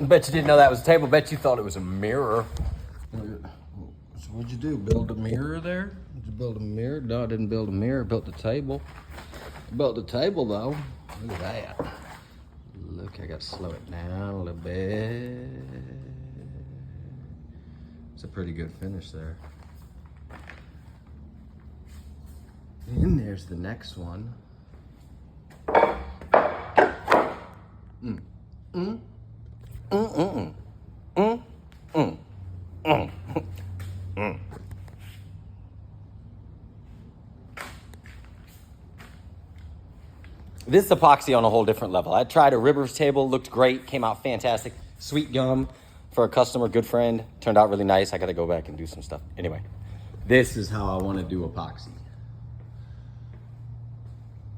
Bet you didn't know that was a table. Bet you thought it was a mirror. So what'd you do? Build a mirror there? Did you build a mirror? No, I didn't build a mirror. I built the table. I built the table though. Look at that. Look, I gotta slow it down a little bit. It's a pretty good finish there. And there's the next one. This is epoxy on a whole different level. I tried a Rivers table, looked great, came out fantastic. Sweet gum for a customer, good friend, turned out really nice. I gotta go back and do some stuff. Anyway, this is how I wanna do epoxy.